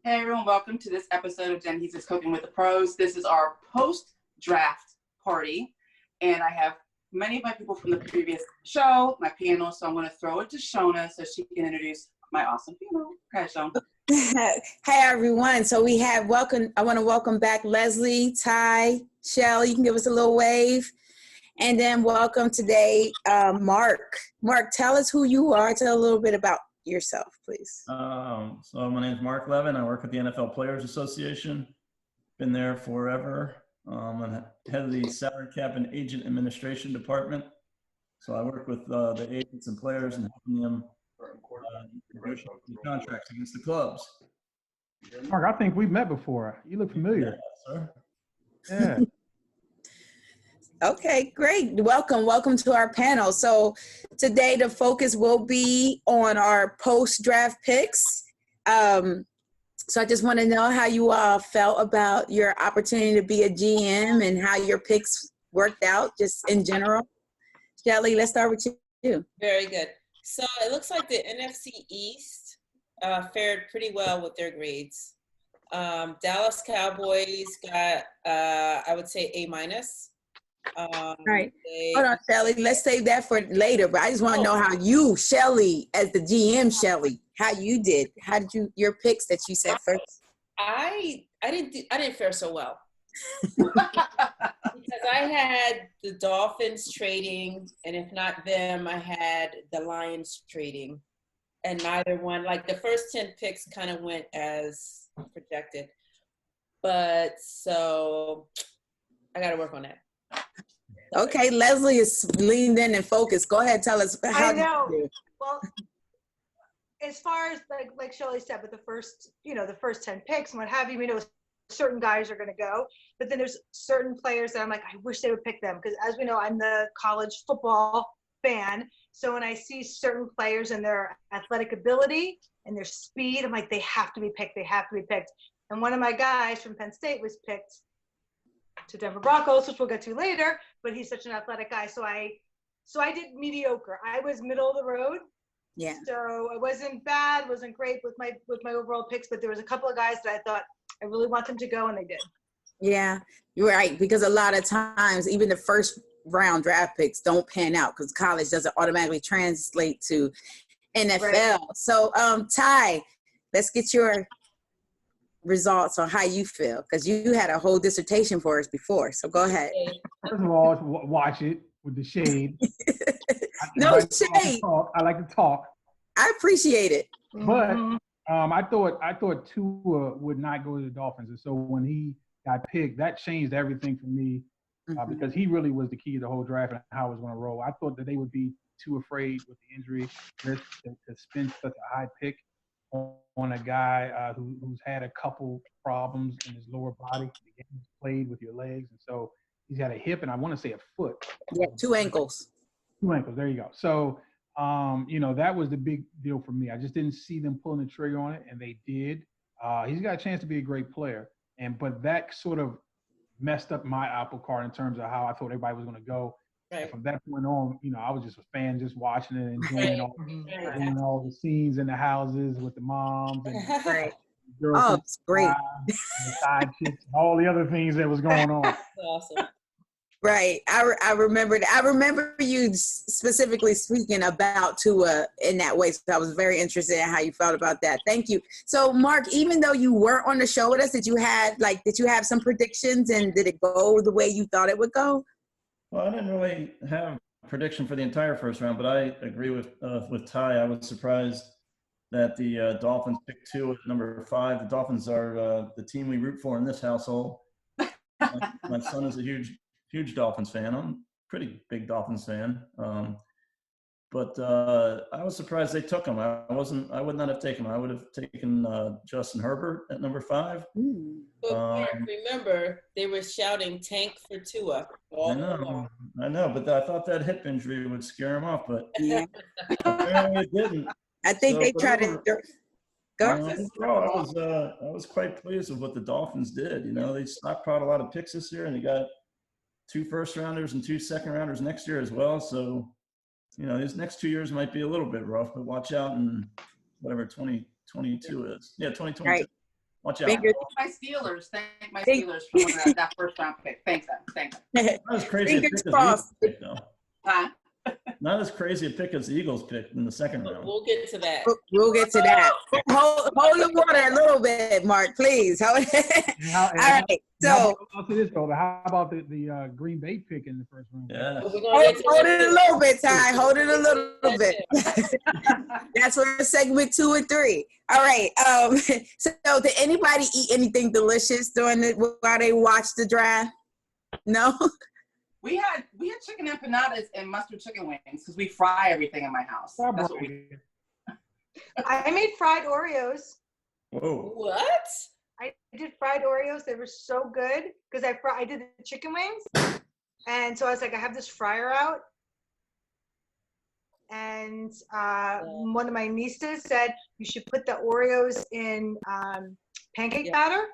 Hey everyone, welcome to this episode of Jen He's Just Cooking with the Pros. This is our post-draft party, and I have many of my people from the previous show, my panel, so I'm going to throw it to Shona so she can introduce my awesome panel. Okay, Shona. Hey everyone, so we have I want to welcome back Leslie, Ty, Shell, you can give us a little wave, and then welcome today Mark. Mark, tell us who you are, tell a little bit about yourself, please. So my name is Mark Levin. I work at the NFL Players Association. Been there forever. I'm head of the salary cap and agent administration department. So I work with the agents and players and helping them negotiate contracts against the clubs. Mark, I think we've met before. You look familiar. Yeah, sir. Yeah. Okay, great. Welcome to our panel. So today the focus will be on our post-draft picks. So I just want to know how you all felt about your opportunity to be a GM and how your picks worked out just in general. Shelly, let's start with you. Very good. So it looks like the NFC East fared pretty well with their grades. Dallas Cowboys got, I would say, A-. All right. Hold on, Shelly. Let's save that for later. But I just want to know how you, Shelly, as the GM, Shelly, how you did. How did your picks that you said first? I didn't fare so well because I had the Dolphins trading, and if not them, I had the Lions trading, and neither one. Like the first 10 picks kind of went as projected, but so I got to work on that. Okay, Leslie is leaned in and focused. Go ahead, tell us how I know. you do. Well, as far as like Shelley said, with the first 10 picks and what have you, we know certain guys are going to go, but then there's certain players that I'm like, I wish they would pick them, because as we know, I'm the college football fan. So when I see certain players and their athletic ability and their speed, I'm like, they have to be picked. They have to be picked. And one of my guys from Penn State was picked to Denver Broncos, which we'll get to later, but he's such an athletic guy. So I did mediocre. I was middle of the road. Yeah. So it wasn't bad, wasn't great with my overall picks, but there was a couple of guys that I thought I really want them to go, and they did. Yeah, you're right, because a lot of times even the first round draft picks don't pan out because college doesn't automatically translate to NFL. Right. So Ty, let's get your results on how you feel, because you had a whole dissertation for us before, so go ahead. First of all, watch it with the shade. No shade. I like to talk. I appreciate it. But I thought Tua would not go to the Dolphins, and so when he got picked, that changed everything for me, because he really was the key to the whole draft and how it was going to roll. I thought that they would be too afraid with the injury risk to spend such a high pick on a guy who's had a couple problems in his lower body. He's played with your legs, and so he's got a hip, and I want to say a foot. Yeah, 2 ankles. 2 ankles. There you go. So, that was the big deal for me. I just didn't see them pulling the trigger on it, and they did. He's got a chance to be a great player, but that sort of messed up my apple cart in terms of how I thought everybody was going to go. Right. And from that point on, I was just a fan, just watching it, enjoying all the scenes in the houses with the moms and girls, it's great, and the side chicks, and all the other things that was going on. That's awesome. Right. I remember you specifically speaking about Tua in that way. So I was very interested in how you felt about that. Thank you. So Mark, even though you weren't on the show with us, did you have some predictions, and did it go the way you thought it would go? Well, I didn't really have a prediction for the entire first round, but I agree with Ty. I was surprised that the Dolphins picked Tua at number 5. The Dolphins are the team we root for in this household. My son is a huge Dolphins fan. I'm a pretty big Dolphins fan. But I was surprised they took him. I would not have taken him. I would have taken Justin Herbert at number 5. But remember, they were shouting "tank for Tua" all along. I know, but I thought that hip injury would scare him off, but apparently it didn't. I think they tried to go. I was quite pleased with what the Dolphins did. They stockpiled a lot of picks this year, and they got 2 first-rounders and 2 second-rounders next year as well. So, these next 2 years might be a little bit rough, but watch out in whatever 2022 is. Yeah, 2022. Right. Watch out. Fingers, My Steelers. Thank my Steelers for that first round pick. Thanks, them. Thank them. Not as crazy a pick fingers as the crossed. Eagles pick, though. Huh? Not as crazy a pick as the Eagles picked in the second But round. we'll get to that. We'll get to that. Hold your water a little bit, Mark, please. Hold it. All right. So I'll say this though. How about the Green Bay pick in the first round? Yeah. We're gonna get to hold that it a too. little bit, Ty. Hold it a little That's bit. That's for segment 2 and 3. All right. So did anybody eat anything delicious while they watched the draft? No? We had chicken empanadas and mustard chicken wings because we fry everything in my house. That's what we. I made fried Oreos. Whoa. What? I did fried Oreos. They were so good because I did the chicken wings, and so I was like, I have this fryer out, and one of my nieces said you should put the Oreos in pancake batter.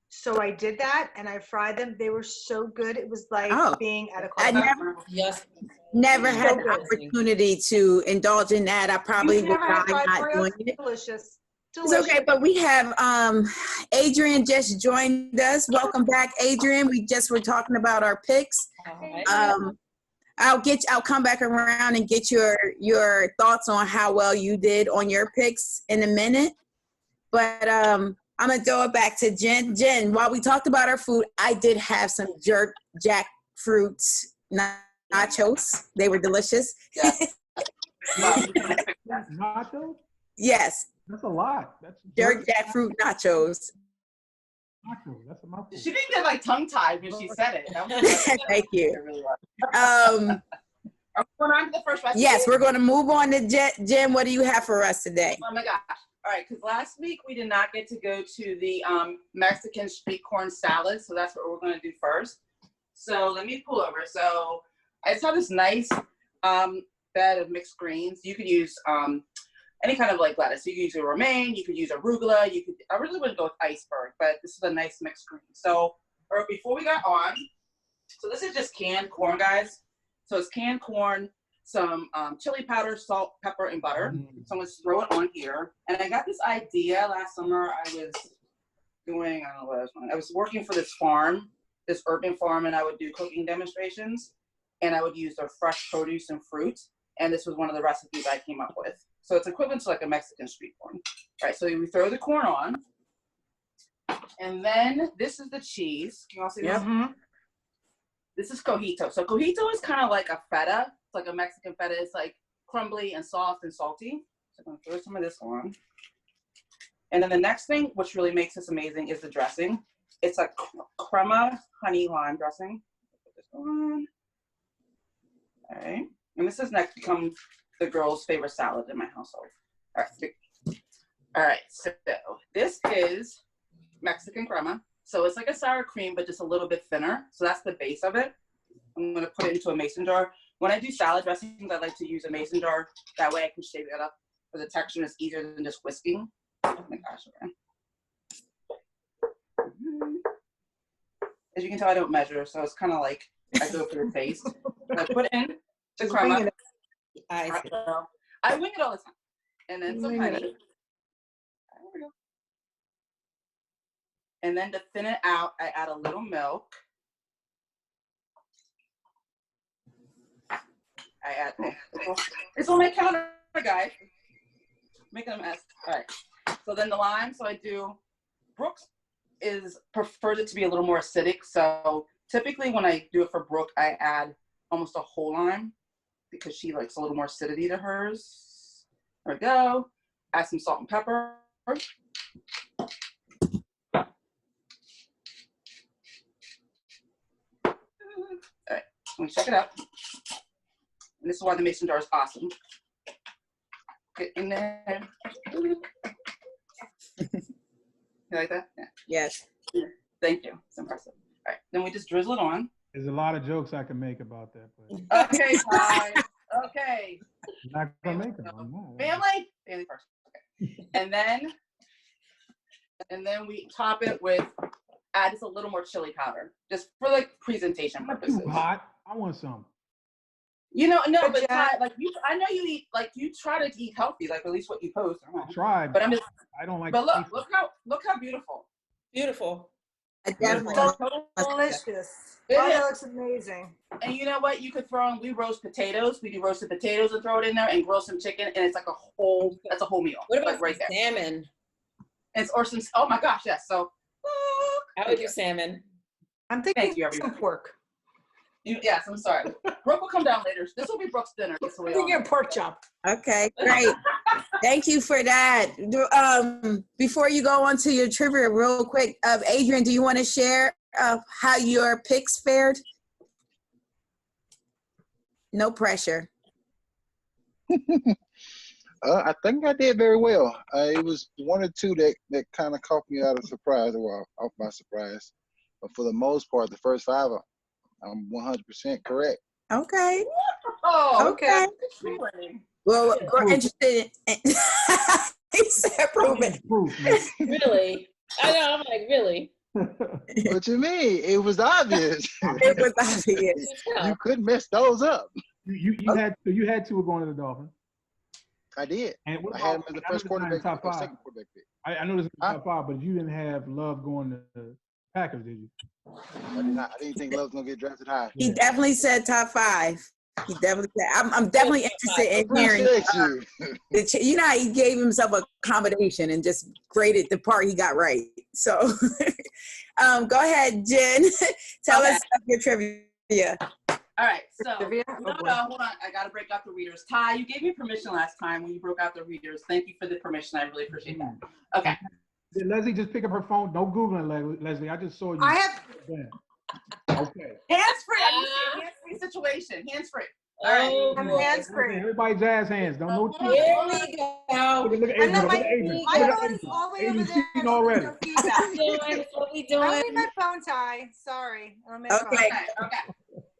So I did that, and I fried them. They were so good. It was like being at a I club. never had the opportunity to indulge in that. I probably would not doing it. Delicious. It's okay, but we have Adrian just joined us. Welcome back, Adrian. We just were talking about our picks. I'll come back around and get your thoughts on how well you did on your picks in a minute. But I'm gonna throw it back to Jen. Jen, while we talked about our food, I did have some jackfruit nachos. They were delicious. Nachos? Yes. That's a lot. That's jackfruit nachos. Nachos. That's a mouthful. She didn't get like tongue tied when she said it. That was Thank you. Are we going on to the first recipe? Yes, we're going to move on to Jen. What do you have for us today? Oh my gosh. All right, because last week we did not get to go to the Mexican street corn salad, so that's what we're going to do first. So let me pull over. So I just have this nice bed of mixed greens. You could use any kind of like lettuce. So you could use a romaine, you could use arugula, I really wouldn't go with iceberg, but this is a nice mixed green. So before we got on, so this is just canned corn, guys. So it's canned corn, some chili powder, salt, pepper, and butter. So I'm going to throw it on here. And I got this idea last summer. I was doing, I don't know what I was doing. I was working for this farm, this urban farm, and I would do cooking demonstrations. And I would use their fresh produce and fruit. And this was one of the recipes I came up with. So it's equivalent to like a Mexican street corn. All right, so we throw the corn on. And then this is the cheese. Can you all see this? Mm-hmm. This is cojito. So cojito is kind of like a feta. It's like a Mexican feta. It's like crumbly and soft and salty. So I'm going to throw some of this on. And then the next thing, which really makes this amazing, is the dressing. It's a crema honey lime dressing. Put this on. All right. And this has next become the girls' favorite salad in my household. All right. So this is Mexican crema. So it's like a sour cream, but just a little bit thinner. So that's the base of it. I'm going to put it into a mason jar. When I do salad dressings, I like to use a mason jar. That way I can shake it up for the texture is easier than just whisking. Oh my gosh, okay. As you can tell, I don't measure, so it's kind of like I go for the taste. I put in the crema. I wing it all the time. And then some honey. There we go. And then to thin it out, I add a little milk. I add, it's on my counter, guys. Making a mess. All right. So then the lime, so I do, Brooks prefers it to be a little more acidic. So typically when I do it for Brooke, I add almost a whole lime because she likes a little more acidity to hers. There we go. Add some salt and pepper. All right, let me check it out. And this is why the mason jar is awesome. Get in there. You like that? Yeah. Yes. Thank you. It's impressive. All right, then we just drizzle it on. There's a lot of jokes I can make about that. But okay, fine. Okay. I'm not gonna make them. Family first. Okay. And then we top it with add just a little more chili powder, just for like presentation purposes. Too hot. I want some. You know, no, but Ty, like I know you eat, like you try to eat healthy, like at least what you post. I try, but I don't like. But look how beautiful. Beautiful. I definitely. Delicious. It Oh, is. that looks amazing. And you know what? You could throw in, we roast potatoes. We do roasted potatoes and throw it in there and grill some chicken. And it's like that's a whole meal. What about like right there. salmon? Or some, oh my gosh, yes. So, I would do salmon. I'm thinking Thank you, some everyone. pork. Yes, I'm sorry. Brooke will come down later. This will be Brooke's dinner. Just so we I'm all thinking know. a pork chop. Okay, great. Thank you for that. Before you go on to your trivia real quick, Adrian, do you want to share how your picks fared? No pressure. I think I did very well. It was one or two that kind of caught me out of surprise, well, off my surprise. But for the most part, the first five, I'm 100% correct. Okay. Oh, Okay. Well, we're interested in. He said prove it. Proof, man. Really? I know. I'm like, really? What you mean? It was obvious. It was obvious. You couldn't mess those up. You had two going to the Dolphins. I did. And what I had him about- as the I know first this is not in quarterback, top or five. second quarterback pick. I know this is top five, but you didn't have Love going to the Packers, did you? I did not. I didn't think Love's gonna get drafted high. He definitely said top five. He definitely said. I'm definitely interested in hearing. Appreciate you. You know how he gave himself a accommodation and just graded the part he got right. So, go ahead, Jen. Tell us your trivia. All right, so Trivia? no, hold on. I gotta break out the readers. Ty, you gave me permission last time when you broke out the readers. Thank you for the permission. I really appreciate that. Okay. Did Leslie just pick up her phone? Don't Google it, Leslie. I just saw you. I have. Yeah. Okay. Hands free. Hands free situation. Hands free. All right. Oh, I'm boy. hands free. Everybody jazz hands. Don't know. Here we go. Look at I know Adrian. my Look at phone is all the way over Adrian there. cheating already. No feedback. What we I don't doing? need my phone, Ty. Sorry. I don't need my phone. Okay. Okay.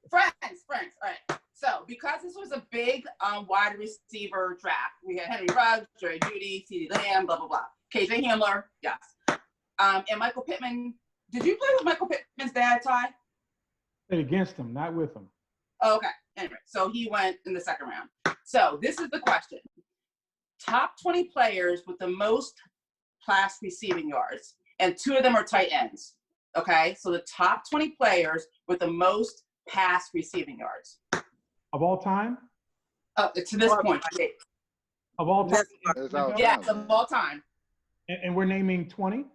Friends. All right. So because this was a big wide receiver draft, we had Henry Ruggs, Jerry Jeudy, CeeDee Lamb, blah, blah, blah. KJ Hamler, yes. And Michael Pittman. Did you play with Michael Pittman's dad, Ty? Played against him, not with him. Oh, okay. Anyway, so he went in the second round. So this is the question. Top 20 players with the most pass receiving yards, and two of them are tight ends. Okay, so the top 20 players with the most pass receiving yards. Of all time? To this point. Of all time? That's all Yes, time, of all time. And we're naming 20?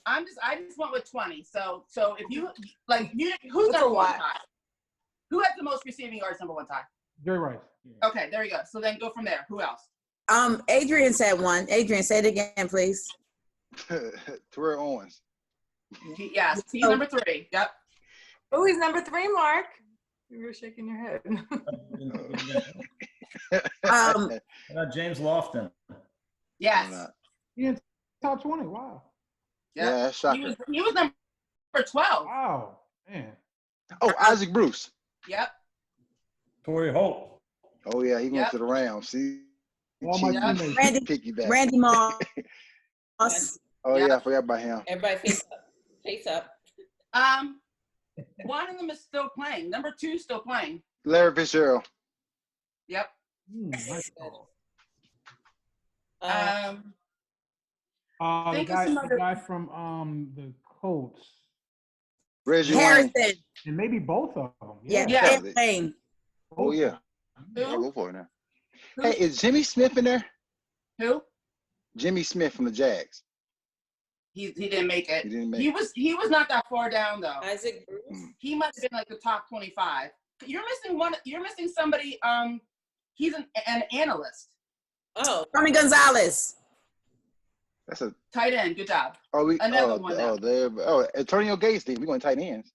I just went with 20. So if you like, who's number one, Ty? Who has the most receiving yards? Number one, Ty. Jerry Rice. Okay, there you go. So then go from there. Who else? Adrian said one. Adrian, say it again, please. Terrell Owens. Yes, he's number 3. Yep. Oh, he's number 3, Mark. You were shaking your head. James Lofton. Yes. He in top 20. Wow. Yep. Yeah, that's shocking. He was number 12. Wow. Man. Oh, Isaac Bruce. Yep. Torrey Holt. Oh yeah, he went Yep. to the Rams. See, All my Yep. teammates. piggyback. Randy Moss. Oh Yep. yeah, I forgot about him. Everybody face up. Face up. One of them is still playing. Number 2 is still playing. Larry Fitzgerald. Yep. Nice. The The think of some other- guy from the Colts. Reggie Wayne. Harrison. And maybe both of them. Yeah. Yeah. They're playing. Oh yeah. Who? I'll go for it now. Who? Hey, is Jimmy Smith in there? Who? Jimmy Smith from the Jags. He didn't make it. He didn't make He was not that far down though. Isaac Bruce. He must have been like the top 25. You're missing one. You're missing somebody. He's an analyst. Oh, Tony Gonzalez. That's a Tight end. Good job. oh Another one now. Antonio Gates. We going tight ends.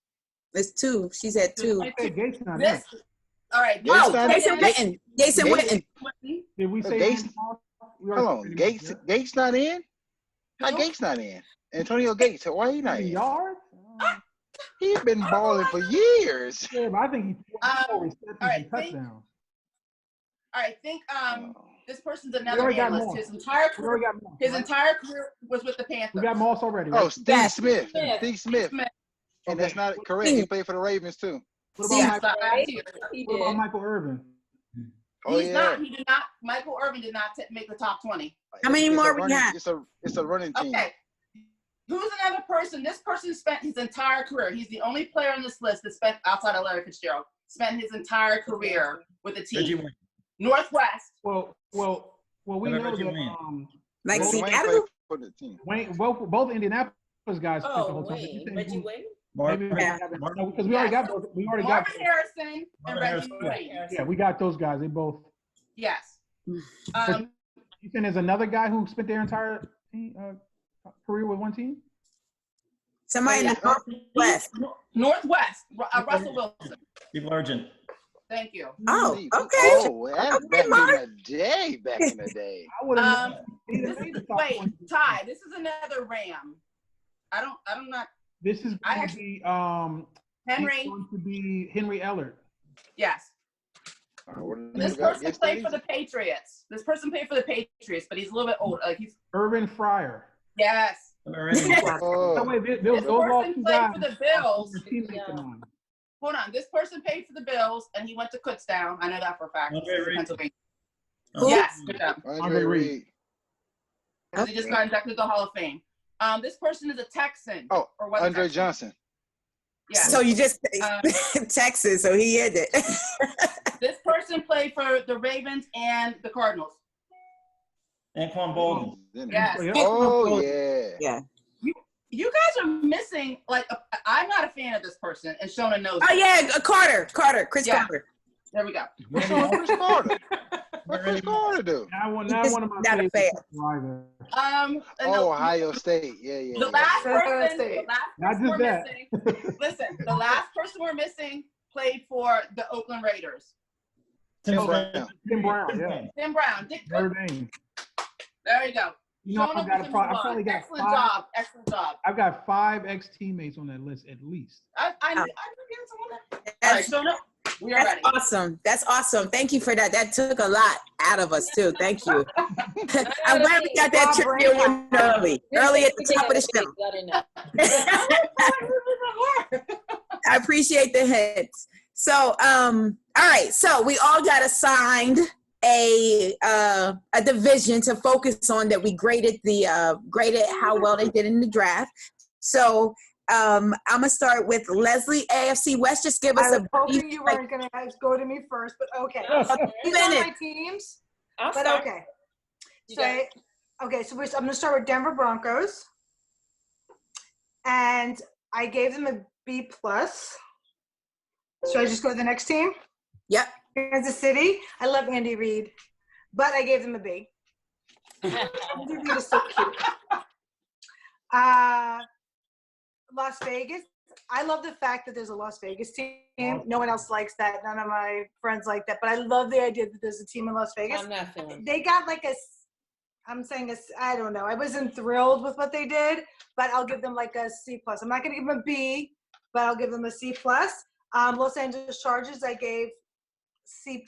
It's 2. She said 2. Hey, Gates not in. This. All right. Gates Oh, not- Jason Witten. Jason Gates- Witten. Did we say Gates- Randy Moss? We Hold already on, said Gates not in? How Who? Gates not in? Antonio Gates. Why he not him. in? Yards? He's been balling for years. Yeah, but I think he all receptions right, and touchdowns. All right. Think this person's We another already got analyst. Moss. His entire We already career. got Moss. His right? entire career was with the Panthers. We got Moss already. Oh, Right? Steve Yes. Smith. Smith. Steve Smith. Smith. And that's not correct. He played for the Ravens too. What about, Yes, Michael, He what about did. Michael Irvin? Oh He's yeah. not. He did not. Michael Irvin did not make the top 20. How many It's a more we running- have? It's a running team. Okay. Who's another person. This person spent his entire career. He's the only player on this list that spent, outside of Larry Fitzgerald, spent his entire career with a team. Northwest. Well, we know that Like Wayne Seattle? played for the team. Wayne, both Indianapolis guys spent the Oh, whole time. Wayne. Reggie Wayne? Maybe because we already got those. We already got Marvin Harrison and Reggie Wayne. Yeah, we got those guys. They both. Yes. You saying there's another guy who spent their entire career with one team? Somebody in the Northwest. Northwest. Russell Wilson. Steve Largent. Thank you. Oh, okay. Oh, that's Okay, back Mark. in the day. Back in the day. I would have. Wait, Ty. This is another Ram. I'm not. This is going to be Henry. He's going to be Henry Ellert. Yes. This person played for the Patriots. This person played for the Patriots, but he's a little bit older. Like he's Irvin Fryer. Yes. Oh. No, wait, This person played for the Bills. Yeah. Hold on. This person paid for the Bills, and he went to Kutztown. I know that for a fact. Pennsylvania. Who? Yes. Good job. Andre Reed. He just got inducted to the Hall of Fame. This person is a Texan. Oh, or was Andre Texan. Johnson. Yeah. So you just Texas, so he hit it. This person played for the Ravens and the Cardinals. Anquan Bolden. Yes. Oh, yeah. Yeah. You guys are missing, like, I'm not a fan of this person, and Shona knows Oh, it. yeah, Chris Yeah. Carter. There we go. What's wrong with Chris Carter? What Chris Carter do? Not one of my not a favorites fan. either. Oh, Ohio State. Yeah. The last person, Not just we're that. missing, listen, the last person we're missing played for the Oakland Raiders. Tim Brown. Tim Brown, yeah. Tim Brown. Dick Her name. There you go. You know, Shona I probably got Excellent job. Excellent job. I've got 5 ex-teammates on that list at least. I knew someone that. All right, Shona, we are ready. Awesome. That's awesome. Thank you for that. That took a lot out of us too. Thank you. I'm glad we got that trivia one early at the top of the show. I appreciate the hints. So, all right. So we all got assigned a division to focus on that we graded how well they did in the draft. So I'm gonna start with Leslie, AFC West. Just give us I was hoping you weren't gonna go to me first, but okay. These are my teams, but okay. So I'm gonna start with Denver Broncos, and I gave them a B+. Should I just go to the next team? Yep. Kansas City. I love Andy Reid, but I gave them a B. Andy Reid is so cute. Las Vegas. I love the fact that there's a Las Vegas team. No one else likes that. None of my friends like that. But I love the idea that there's a team in Las Vegas. I'm not feeling They got like I don't know. I wasn't thrilled with what they did, but I'll give them like a C+. I'm not going to give them a B, but I'll give them a C+. Los Angeles Chargers, I gave C+.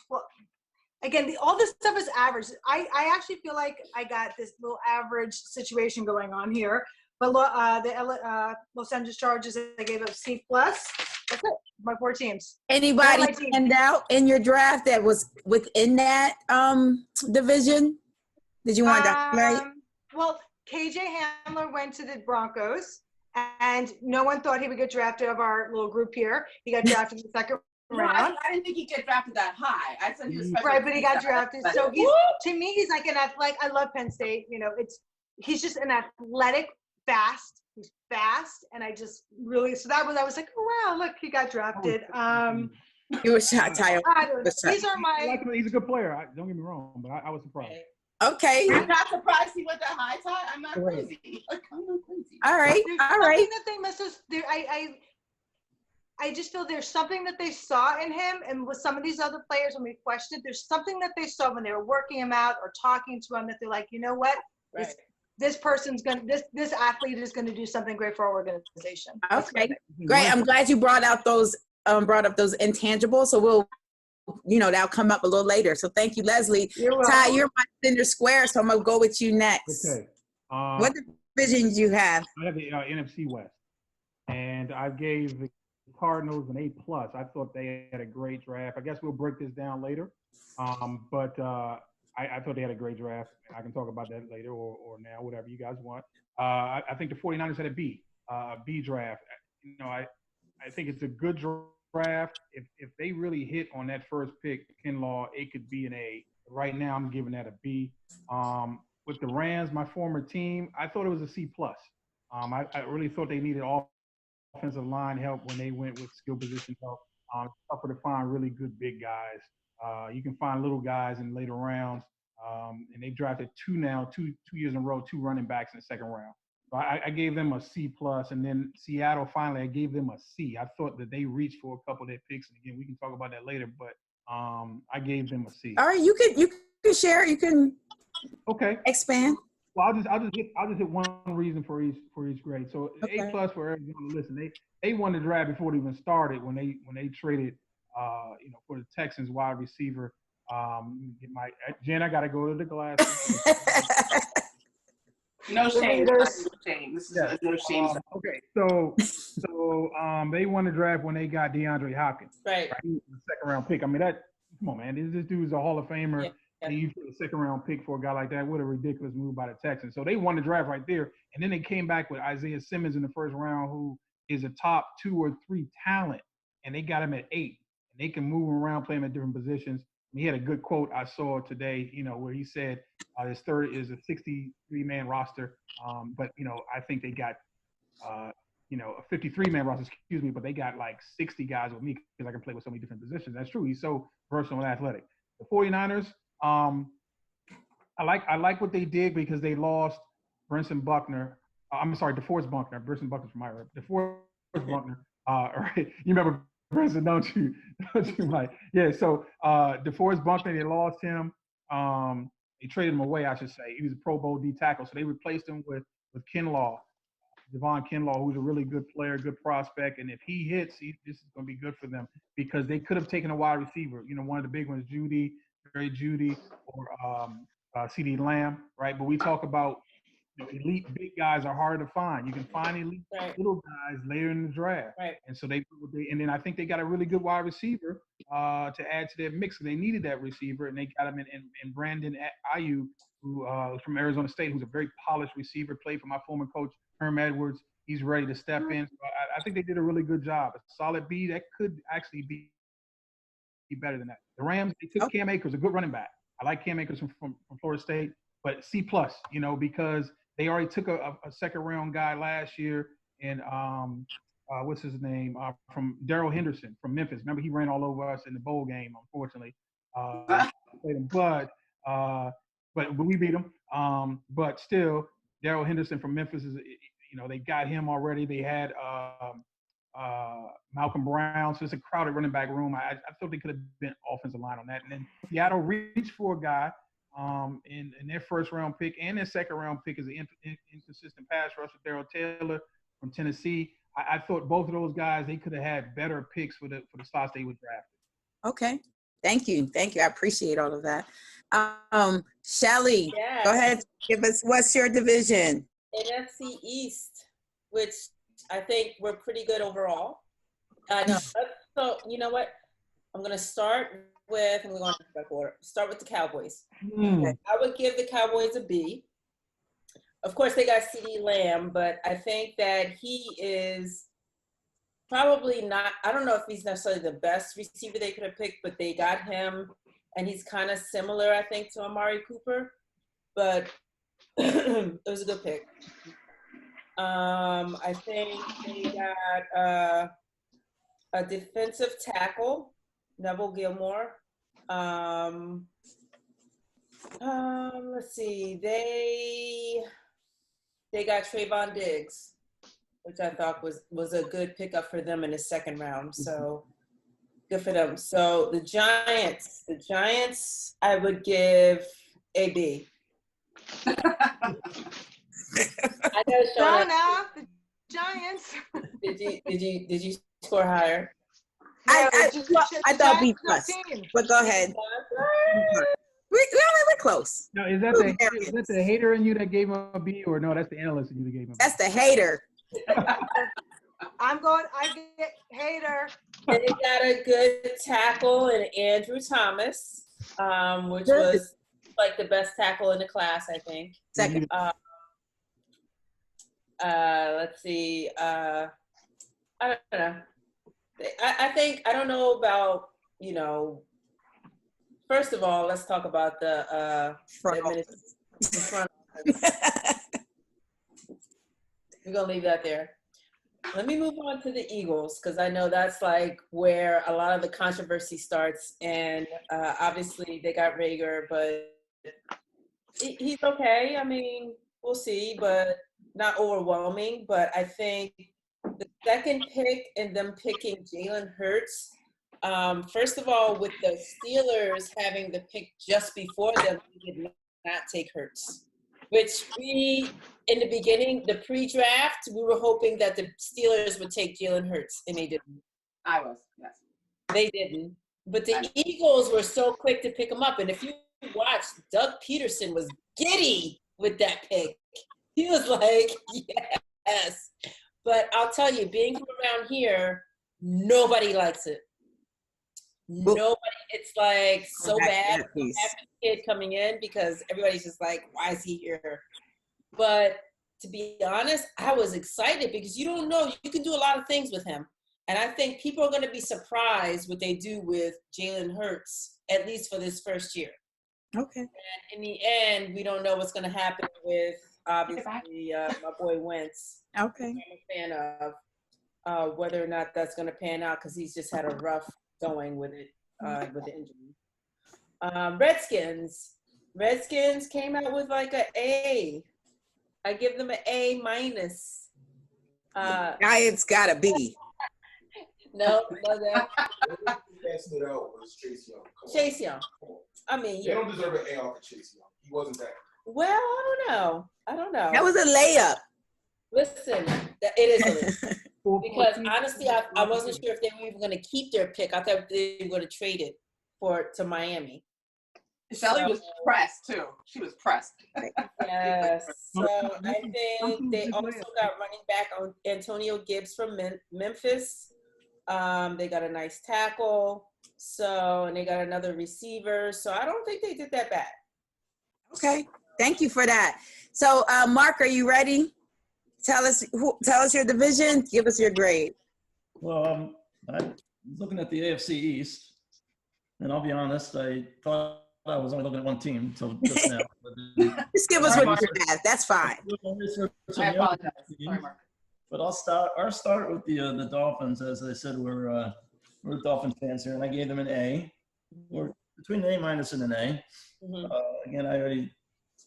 Again, all this stuff is average. I actually feel like I got this little average situation going on here. But the Los Angeles Chargers, I gave up C+. That's it. My 4 teams. Anybody stand out in your draft that was within that division? Did you want that? Right? Well, KJ Hamler went to the Broncos, and no one thought he would get drafted of our little group here. He got drafted in the second round. I didn't think he'd get drafted that high. I said he was right, but he got drafted. So to me, he's like an athletic. I love Penn State. You know, he's just an athletic, fast. He's fast, and I just really I was like, oh wow, look, he got drafted. You were shot, Tyler. These are my. He's a good player. Don't get me wrong, but I was surprised. Okay. I'm not surprised he went that high, Ty. I'm not crazy. Like, I'm not crazy. All right. All right. Something that they must have. I just feel there's something that they saw in him, and with some of these other players, when we questioned, there's something that they saw when they were working him out or talking to him that they're like, you know what, this person's gonna, this athlete is gonna do something great for our organization. Okay, great. I'm glad you brought up those intangibles. So we'll, that'll come up a little later. So thank you, Leslie. Ty, you're my center square, so I'm gonna go with you next. Okay. What divisions you have? I have the NFC West, and I gave the Cardinals an A+. I thought they had a great draft. I guess we'll break this down later, but I thought they had a great draft. I can talk about that later or now, whatever you guys want. I think the 49ers had a B. B draft. I think it's a good draft. If they really hit on that first pick, Kinlaw, it could be an A. Right now, I'm giving that a B. With the Rams, my former team, I thought it was a C+. I really thought they needed offensive line help when they went with skill position help. It's tougher to find really good big guys. You can find little guys in later rounds. And they drafted two years in a row, 2 running backs in the second round. So I gave them a C+, and then Seattle, finally, I gave them a C. I thought that they reached for a couple of their picks. And again, we can talk about that later, but I gave them a C. All right, you can share. You can expand. Well, I'll just hit one reason for each grade. So okay. A+ for Arizona. Listen, they won the draft before it even started when they traded for the Texans wide receiver. Jen, I gotta go to the glasses. No shame. No shame. This is no shame. Okay, so they won the draft when they got DeAndre Hopkins. Right. He was the second round pick. I mean, come on, man. This dude's a Hall of Famer. Yeah. And you put a second round pick for a guy like that. What a ridiculous move by the Texans. So they won the draft right there. And then they came back with Isaiah Simmons in the first round, who is a top 2 or 3 talent. And they got him at 8. And they can move him around, play him at different positions. And he had a good quote I saw today, where he said his third is a 63-man roster. But I think they got, a 53-man roster, but they got like 60 guys with me because I can play with so many different positions. That's true. He's so versatile and athletic. The 49ers, I like what they did because they lost Brenson Buckner. DeForest Buckner. Brenson Buckner's from Iowa. DeForest Buckner. Right. You remember Brenson, don't you? Mike? Yeah. So DeForest Buckner, they lost him. They traded him away, I should say. He was a Pro Bowl D tackle, so they replaced him with Kinlaw, Javon Kinlaw, who's a really good player, good prospect. And if he hits, this is going to be good for them because they could have taken a wide receiver. One of the big ones, Jerry Jeudy, or CeeDee Lamb, right? But we talk about elite big guys are hard to find. You can find elite little guys later in the draft. Right. And so and then I think they got a really good wide receiver to add to their mix. They needed that receiver, and they got him in Brandon Ayuk, who from Arizona State, who's a very polished receiver, played for my former coach, Herm Edwards. He's ready to step in. So I think they did a really good job. A solid B that could actually be better than that. The Rams, they took Cam Akers, a good running back. I like Cam Akers from Florida State, but C+, because they already took a second round guy last year, and what's his name, from Darrell Henderson from Memphis. Remember, he ran all over us in the bowl game, unfortunately. But we beat him. But still, Darrell Henderson from Memphis is, they got him already. They had Malcolm Brown. So it's a crowded running back room. I thought they could have been offensive line on that. And then Seattle reached for a guy in their first round pick, and their second round pick is an inconsistent pass rusher, Darrell Taylor from Tennessee. I thought both of those guys, they could have had better picks for the spots they would draft. Okay. Thank you. I appreciate all of that. Shelly, Go ahead. Give us, what's your division? NFC East, which I think we're pretty good overall. So you know what? I'm going to start with, I'm going to back order. Start with the Cowboys. I would give the Cowboys a B. Of course, they got CeeDee Lamb, but I think that he is probably not, I don't know if he's necessarily the best receiver they could have picked, but they got him, and he's kind of similar, I think, to Amari Cooper, but it was a good pick. I think they got a defensive tackle, Neville Gilmore. Let's see, they got Trayvon Diggs, which I thought was a good pickup for them in the second round. So good for them. So the Giants, I would give a B. I know, Shauna, the Giants. Did you score higher? I thought B+, but go ahead. We're close. No, is that the hater in you that gave him a B, or no? That's the analyst in you that gave him a B. That's the hater. I get hater. And they got a good tackle in Andrew Thomas, which was like the best tackle in the class, I think. Second. Let's see. I don't know. I think, I don't know about, you know, first of all, let's talk about the Front front office. We're going to leave that there. Let me move on to the Eagles, because I know that's like where a lot of the controversy starts. And obviously they got Rager, but he's okay. I mean, we'll see, but not overwhelming. But I think the second pick and them picking Jalen Hurts, first of all, with the Steelers having the pick just before them, we did not take Hurts. Which we, in the beginning, the pre-draft, we were hoping that the Steelers would take Jalen Hurts, and they didn't. I was, yes. They didn't. But the Eagles were so quick to pick him up. And if you watched, Doug Peterson was giddy with that pick. He was like, yes. But I'll tell you, being from around here, nobody likes it. Nobody. It's like so bad. Every kid coming in, because everybody's just like, why is he here? But to be honest, I was excited because you don't know, you can do a lot of things with him. And I think people are going to be surprised what they do with Jalen Hurts, at least for this first year. Okay. And in the end, we don't know what's going to happen with, obviously, my boy Wentz. Okay. I'm a fan of whether or not that's going to pan out, because he's just had a rough going with it, with the injury. Redskins came out with like an A. I give them an A minus. Giants got a B. No, that. Passing it out was Chase Young. Chase Young. I mean, they don't deserve an A off of Chase Young. He wasn't that. Well, I don't know. That was a layup. Listen, it is a layup. Because honestly, I wasn't sure if they were even going to keep their pick. I thought they were going to trade it to Miami. Shelly was pressed too. She was pressed. Yes. So I think they also got running back on Antonio Gibbs from Memphis. They got a nice tackle. And they got another receiver. So I don't think they did that bad. Okay. Thank you for that. So Mark, are you ready? Tell us your division. Give us your grade. Well, I'm looking at the AFC East, and I'll be honest, I thought I was only looking at one team until just now. Just give us what you have. That's fine. I apologize. Sorry, Mark. But I'll start with the Dolphins. As I said, we're Dolphins fans here, and I gave them an A. We're between an A minus and an A. Mm-hmm. Again, I already,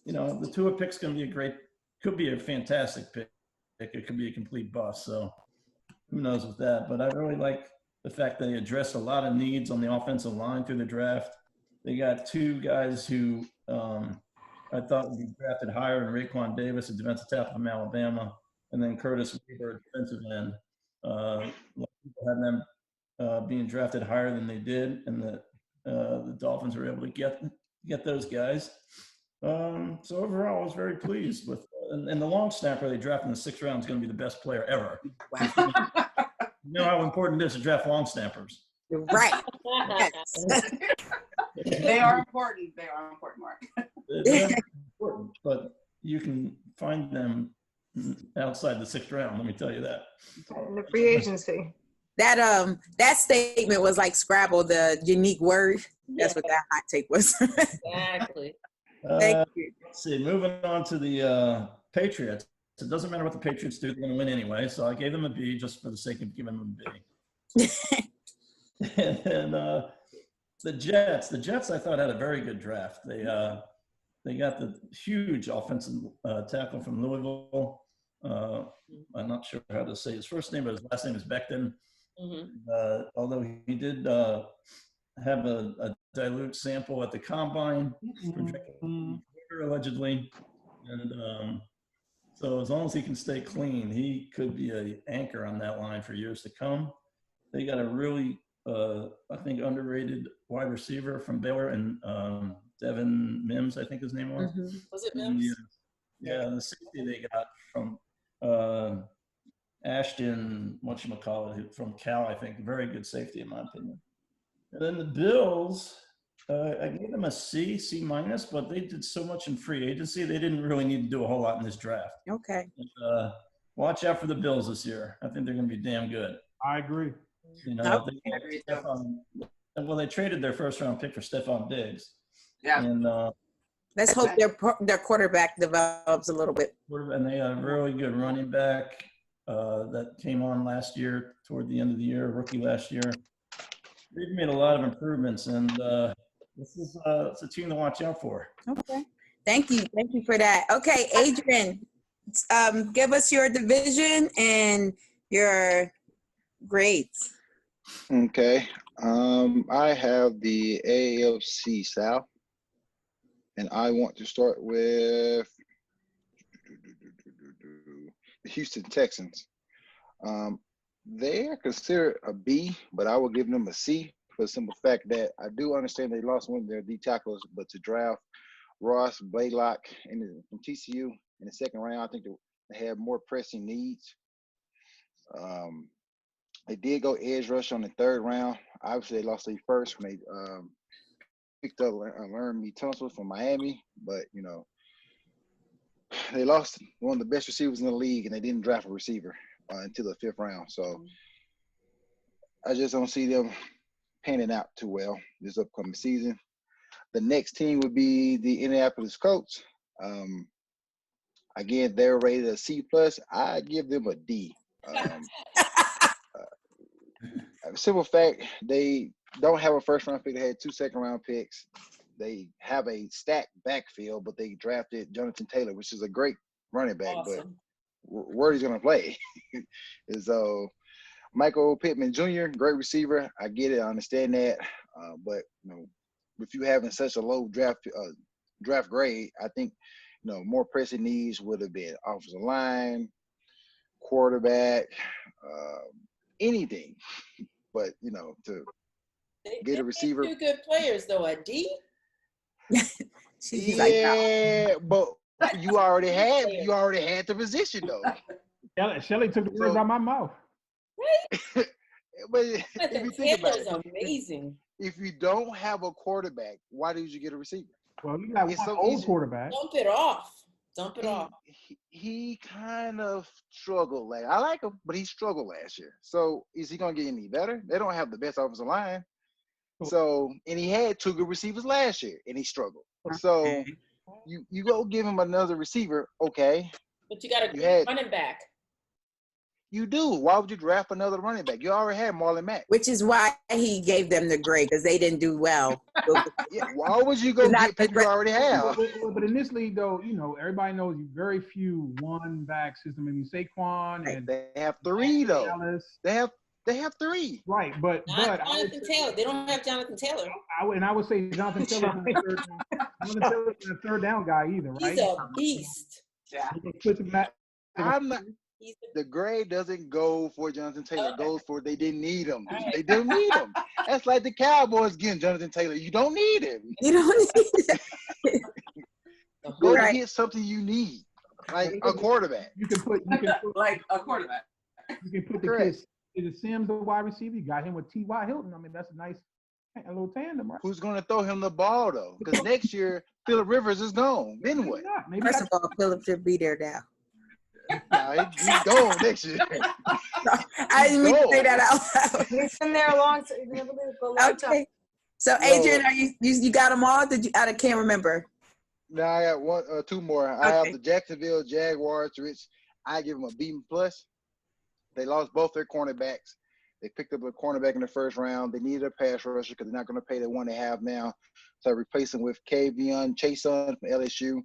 the Tua pick's going to be could be a fantastic pick. It could be a complete bust. So who knows with that? But I really like the fact that they addressed a lot of needs on the offensive line through the draft. They got two guys who I thought would be drafted higher than Raekwon Davis, a defensive tackle from Alabama, and then Curtis Weaver, defensive end. People had them being drafted higher than they did, and the Dolphins were able to get those guys. So overall, I was very pleased with. And the long snapper they drafted in the 6th round is going to be the best player ever. Wow. You know how important it is to draft long snappers. You're right. Yes. They are important. They are important, Mark. They're important, but you can find them outside the 6th round. Let me tell you that. In the free agency. That statement was like Scrabble, the unique word. That's what that hot take was. Exactly. Thank you. Let's see. Moving on to the Patriots. It doesn't matter what the Patriots do; they're going to win anyway. So I gave them a B just for the sake of giving them a B. And the Jets, I thought had a very good draft. They got the huge offensive tackle from Louisville. I'm not sure how to say his first name, but his last name is Becton. Mm-hmm. Although he did have a dilute sample at the combine, allegedly, and so as long as he can stay clean, he could be an anchor on that line for years to come. They got a really, I think, underrated wide receiver from Baylor, and Devin Mims, I think his name was. Mm-hmm. Was it Mims? Yeah, the safety they got from Ashton, whatchamacallit, from Cal, I think. Very good safety, in my opinion. And then the Bills, I gave them a C minus, but they did so much in free agency, they didn't really need to do a whole lot in this draft. Okay. And, watch out for the Bills this year. I think they're going to be damn good. I agree. You know, Nope. they traded their first round pick for Stephon Diggs. Yeah. And Let's hope their quarterback develops a little bit. and they got a really good running back that came on last year, toward the end of the year, rookie last year. They've made a lot of improvements, and this is it's a team to watch out for. Okay. Thank you for that. Okay, Adrian, give us your division and your grades. Okay. I have the AFC South, and I want to start with the Houston Texans. They are considered a B, but I will give them a C for the simple fact that I do understand they lost one of their D tackles, but to draft Ross Blaylock from TCU in the second round, I think they have more pressing needs. They did go edge rush on the third round. Obviously, they lost their first when they picked up Laramie Tunsil from Miami, but you know they lost one of the best receivers in the league, and they didn't draft a receiver until the fifth round. So I just don't see them panning out too well this upcoming season. The next team would be the Indianapolis Colts. Again, they're rated a C+. I give them a D. Simple fact, they don't have a first-round pick. They had 2 second-round picks. They have a stacked backfield, but they drafted Jonathan Taylor, which is a great running back. Awesome. But where he's going to play is Michael Pittman Jr., great receiver. I get it. I understand that. But, you know, if you having such a low draft grade, I think, you know, more pressing needs would have been offensive line, quarterback, anything. But, you know, to get a receiver. 2 good players, though. A D? She's like, no. But you already had the position, though. Shelly took the words out of my mouth. Right? But if you think about Taylor's amazing. if you don't have a quarterback, why did you get a receiver? Well, you got It's one so old easy. quarterback. Dump it off. Dump it off. He kind of struggled. I like him, but he struggled last year. So is he going to get any better? They don't have the best offensive line. So, and he had 2 good receivers last year, and he struggled. So you go give him another receiver, okay. But you got a good running back. You do. Why would you draft another running back? You already had Marlon Mack. Which is why he gave them the grade, because they didn't do well. Yeah, why would you go get people you already have? But in this league, though, you know, everybody knows you very few one-back system. I mean, Saquon and they have 3 though. Dallas. They have 3. Right, but Jonathan Taylor. They don't have Jonathan Taylor. I would say Jonathan Taylor's not a third down guy either, right? He's a beast. Yeah. The grade doesn't go for Jonathan Taylor. It goes for they didn't need him. They didn't need him. That's like the Cowboys getting Jonathan Taylor. You don't need him. You don't need it. Go get something you need, like a quarterback. You can put like a quarterback. You can put the kid. Is it Sims the wide receiver? You got him with T.Y. Hilton. I mean, that's a little tandem, right? Who's going to throw him the ball though? Because next year Phillip Rivers is gone. Then what? First of all, Phillip should be there now. Nah, he's gone next year. I didn't mean to say that out loud. He's been there a long time. Okay. So, Adrian, are you got them all? I can't remember. No, I got 2 more. I have the Jacksonville Jaguars, which I give them a B+. They lost both their cornerbacks. They picked up a cornerback in the first round. They needed a pass rusher because they're not going to pay the one they have now. So I replaced him with Kavion Chason from LSU.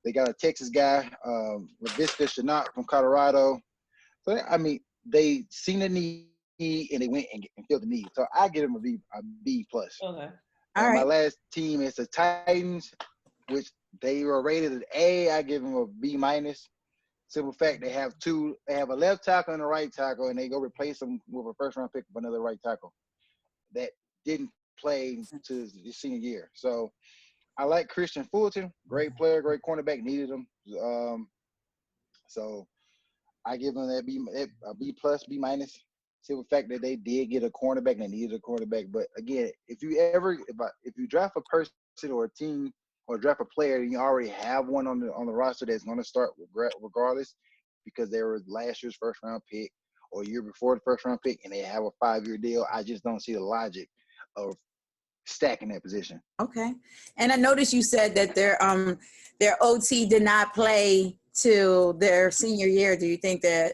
They got a Texas guy, Laviska Shenault from Colorado. So, I mean, they seen the need and they went and filled the need. So I give them a B+. Okay. All right. My last team is the Titans, which they were rated an A. I give them a B-. Simple fact, they have a left tackle and a right tackle, and they go replace them with a first-round pick of another right tackle that didn't play to the senior year. So I like Christian Fulton, great player, great cornerback, needed him. So I give them a B+, B-. Simple fact that they did get a cornerback and they needed a cornerback. But again, if you draft a person or a team or draft a player and you already have one on the roster that's going to start regardless, because they were last year's first round pick or year before the first round pick and they have a 5-year deal. I just don't see the logic of stacking that position. Okay. And I noticed you said that their OT did not play till their senior year. Do you think that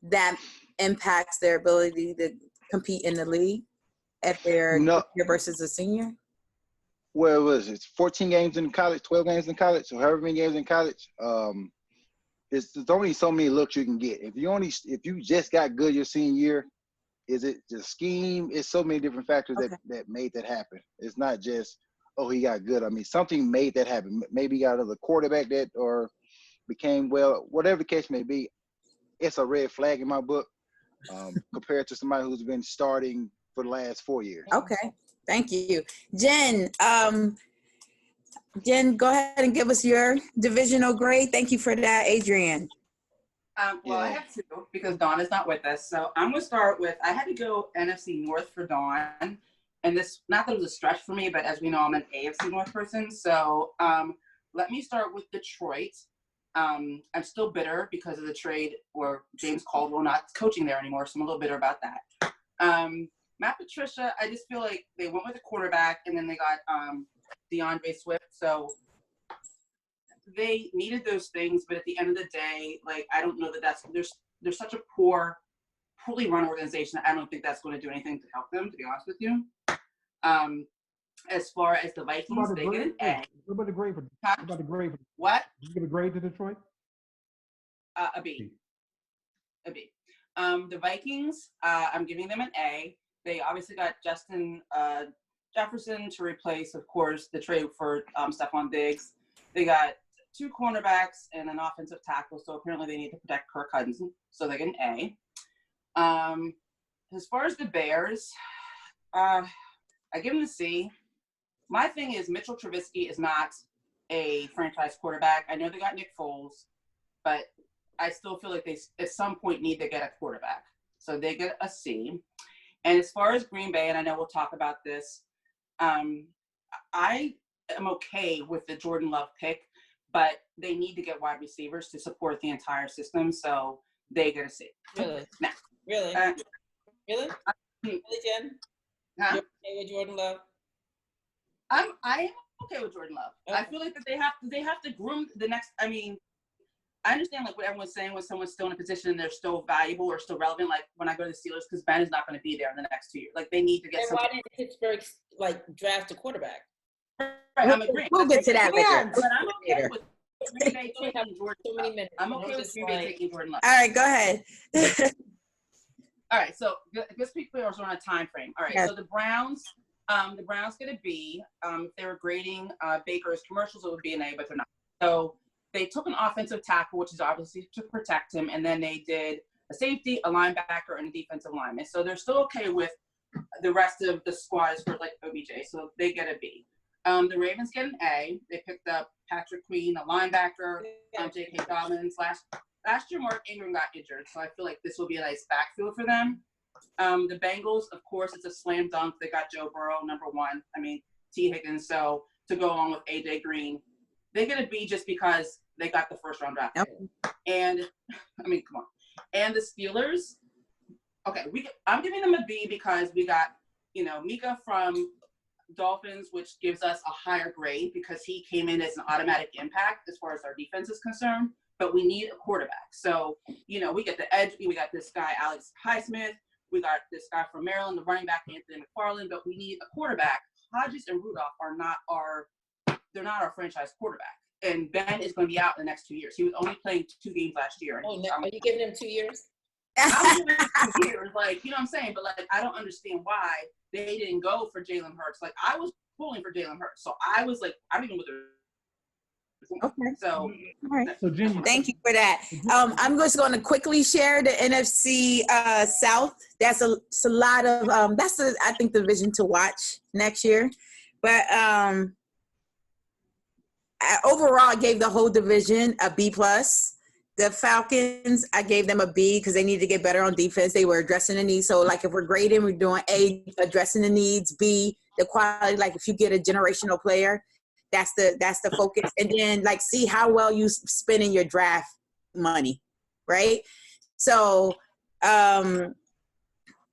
that impacts their ability to compete in the league at their year versus a senior? Well, it was, it's 14 games in college, 12 games in college, so however many games in college. There's only so many looks you can get. If you just got good your senior year, is it the scheme? It's so many different factors that made that happen. It's not just, oh, he got good. I mean, something made that happen. Maybe he got another quarterback that or became well, whatever the case may be. It's a red flag in my book compared to somebody who's been starting for the last 4 years. Okay, thank you. Jen, go ahead and give us your divisional grade. Thank you for that, Adrian. Well, I have two because Dawn is not with us. So I'm going to start with, I had to go NFC North for Dawn. And this, not that it was a stretch for me, but as we know, I'm an AFC North person. So let me start with Detroit. I'm still bitter because of the trade where James Caldwell not coaching there anymore. So I'm a little bitter about that. Matt Patricia, I just feel like they went with a quarterback and then they got DeAndre Swift. So they needed those things, but at the end of the day, like, I don't know that there's such a poorly run organization. I don't think that's going to do anything to help them, to be honest with you. As far as the Vikings, they get an A. What about the grade for? What? Did you give a grade to Detroit? A B. A B. The Vikings, I'm giving them an A. They obviously got Justin Jefferson to replace, of course, the trade for Stephon Diggs. They got 2 cornerbacks and an offensive tackle, so apparently they need to protect Kirk Cousins, so they get an A. As far as the Bears, I give them a C. My thing is Mitchell Trubisky is not a franchise quarterback. I know they got Nick Foles, but I still feel like they at some point need to get a quarterback. So they get a C. And as far as Green Bay, and I know we'll talk about this, I am okay with the Jordan Love pick, but they need to get wide receivers to support the entire system, so they get a C. Really? Now, Really? Really? Really, Jen? Huh? You're okay with Jordan Love? I am okay with Jordan Love. Okay. I feel like that they have to groom the next. I mean, I understand like what everyone's saying when someone's still in a position and they're still valuable or still relevant. Like when I go to the Steelers, because Ben is not going to be there in the next 2 years. Like they need to get. And why didn't Pittsburgh like draft a quarterback? Right, I'm agreeing. We'll get to that later. But I'm okay with Green Bay taking Jordan Love. I'm okay with Green Bay taking Jordan Love. All right, go ahead. All right, so let's speak players on a time frame. All right, yes. So the Browns get a B. If they were grading Baker's commercials, it would be an A, but they're not. So they took an offensive tackle, which is obviously to protect him, and then they did a safety, a linebacker, and a defensive lineman. So they're still okay with the rest of the squad as for like OBJ, so they get a B. The Ravens get an A. They picked up Patrick Queen, a linebacker, J.K. Dobbins. Last year, Mark Ingram got injured, so I feel like this will be a nice backfield for them. The Bengals, of course, it's a slam dunk. They got Joe Burrow, number 1. I mean, T. Higgins. So to go along with A.J. Green, they get a B just because they got the first round draft. Yep. And, I mean, come on. And the Steelers, okay, I'm giving them a B because we got, Mika from Dolphins, which gives us a higher grade because he came in as an automatic impact as far as our defense is concerned. But we need a quarterback. So, we get the edge. We got this guy, Alex Highsmith. We got this guy from Maryland, the running back, Anthony McFarland. But we need a quarterback. Hodges and Rudolph they're not our franchise quarterback. And Ben is going to be out in the next 2 years. He was only playing 2 games last year. Oh, no. Are you giving him 2 years? I'm giving him 2 years. Like, you know what I'm saying? But, like, I don't understand why they didn't go for Jalen Hurts. Like, I was pulling for Jalen Hurts. So I was like, I don't even know what they're. Okay. So, all right. So Jenny, thank you for that. I'm just going to quickly share the NFC South. That's a lot of I think the division to watch next year. But overall, I gave the whole division a B+. The Falcons, I gave them a B because they needed to get better on defense. They were addressing the needs. So, like, if we're grading, we're doing A, addressing the needs. B, the quality. Like, if you get a generational player, that's the focus. And then, like, see how well you spending your draft money. right? So I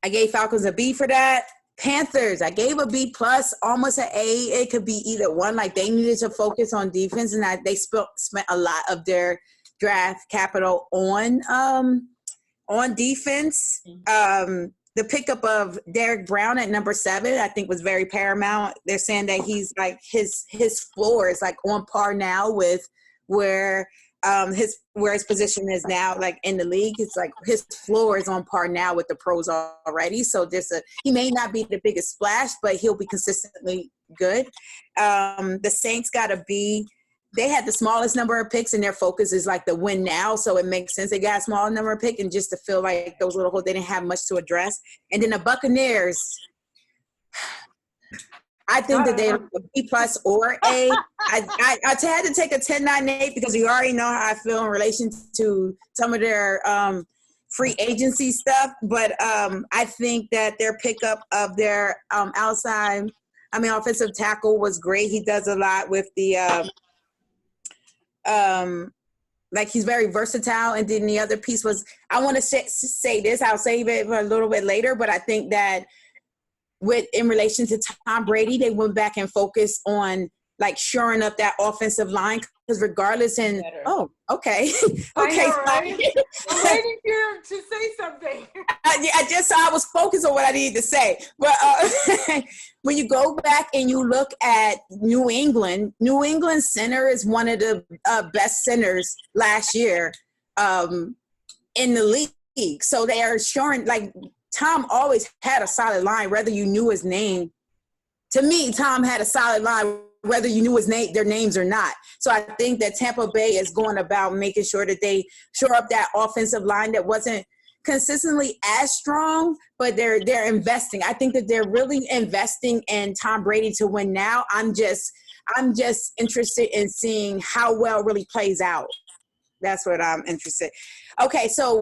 gave Falcons a B for that. Panthers, I gave a B plus, almost an A. It could be either one. Like they needed to focus on defense, and they spent a lot of their draft capital on defense. The pickup of Derek Brown at number 7, I think, was very paramount. They're saying that he's like his floor is like on par now with where his position is now, like in the league. It's like his floor is on par now with the pros already. So he may not be the biggest splash, but he'll be consistently good. The Saints got a B. They had the smallest number of picks, and their focus is like the win now. So it makes sense. They got a small number of picks, and just to feel like those little holes, they didn't have much to address. And then the Buccaneers, I think that they're a B plus or A. I had to take a 10-9-8 because you already know how I feel in relation to some of their free agency stuff. But I think that their pickup of their offensive tackle was great. He does a lot with the like he's very versatile. And then the other piece was, I want to say this, I'll save it for a little bit later, but I think that in relation to Tom Brady, they went back and focused on like shoring up that offensive line, because regardless okay. I know, right? I'm waiting for you to say something. I was focused on what I needed to say. But when you go back and you look at New England center is one of the best centers last year in the league. So they are showing, like, Tom always had a solid line, whether you knew his name. To me, Tom had a solid line, whether you knew their names or not. So I think that Tampa Bay is going about making sure that they shore up that offensive line that wasn't consistently as strong, but they're investing. I think that they're really investing in Tom Brady to win now. I'm just interested in seeing how well it really plays out. That's what I'm interested. Okay, so